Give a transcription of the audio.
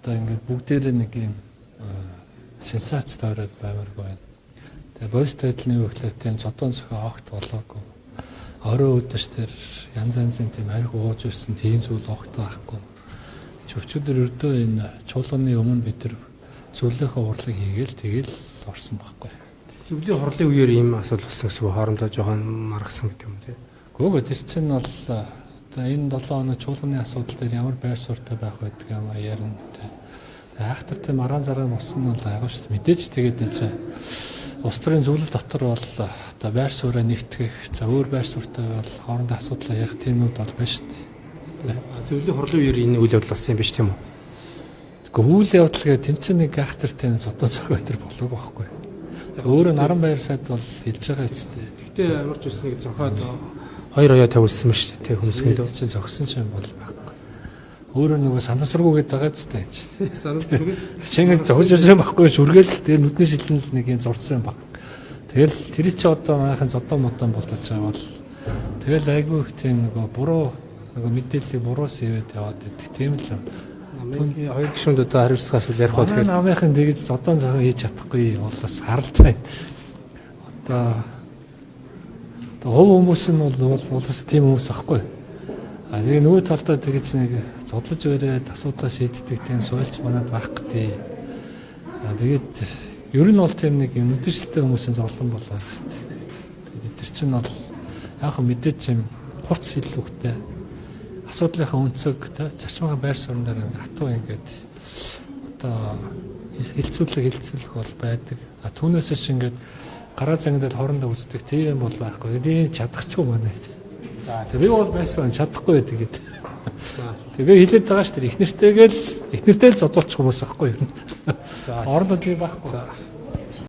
одоо ингээд бүгдээрээ нэг юм сенсац тойроод баймаргүй байна. Тэгээ бодит байдлын юу гэхээр тийм зодон зохио огт болоогүй. Орой өдөш тэр янз янзын тийм хариг ууж ирсэн тийм зүйл огт байхгүй. Өчигдөр өрдөө энэ чуулганы өмнө бид тэр зөвлөлийн урлаг хийгээл тэгэл орсон байхгүй. Зөвлөлийн хурлын үеэр ийм асуудал болсон гэсэн хоорондоо жоохон маргасан гэдэг юм тий. Гүг тэр чинь бол одоо энэ 7 хоног чуулганы асуудал дээр ямар байр суурьтай байх байдаг юм ярина тий. Айхтар тийм маргаан зараа болсон нь бол айгаа шүү дээ. Мэдээж тэгээд улс төрийн зөвлөл дотор бол одоо байр сууриа нэгтгэх, за өөр байр суурьтай бол хоорондоо асуудал ярих тиймүүд бол байна шүү дээ. Зөвлөлийн хурлын үеэр энэ үйл явдал болсон юм биш тийм үү? Үйл явдал гэдэг тэнцэн нэг айхтар тийм зодон зохио төр болоог байхгүй. Өөрөө наран байр сайд бол хэлж байгаа үстэй. Гэхдээ ямар ч үснэг зохиод хоёр оёо тавилсан ба шүү дээ хүмүүсэндөө. Чи зогсон ч юм бол байхгүй. Өөрөө нөгөө санамсаргуу гэдэг байгаа үстэй юм чи. Санамсаргуу. Чингэл зогж ирсэн байхгүй шүргээл тэгээ нүдний шилэн нэг юм зурцсан баг. Тэгэл тэр чи одоо манайхын зодон модон болоод байгаа бол тэгэл айгүй их тийм нөгөө буруу нөгөө мэдээллийг буруу сэвэд яваад идэх тийм л. Намын хоёр гишүүнд одоо хариуцлагаас үл ярих уу тэгэхээр намынхын тэгж зодон зохио хийж чадахгүй бол бас харалтай. Одоо хувь хүмүүс нь бол улс тийм хүмүүс ахгүй. А тэгээ нөгөө талдаа тэгж нэг зодлож өрөөд асуудал шийддэг тийм суульч манад байх гэдэг. А тэгээд ер нь бол тийм нэг мэдээлэлтэй хүмүүсийн зовлон болоо шүү дээ. Тэгээд тэр чинь бол яг мэдээч юм хурц илүүхтэй асуудлынхаа өнцөг зарчмынхаа байр суурин дээр хатуу ингээд одоо хилцүүлэг бол байдаг. А түүнээс ч ингээд гараа зангидад хоорондоо үздэг тийм бол байхгүй. Тэгээд чадахгүй манай. Тэгээ би бол байсан чадахгүй тэгээд. Тэгээ хэлээд байгаа шүү дээ. Эхнэртэйгээ л зодуулчих хүмүүс ахгүй юу. Орондоо тийм байхгүй.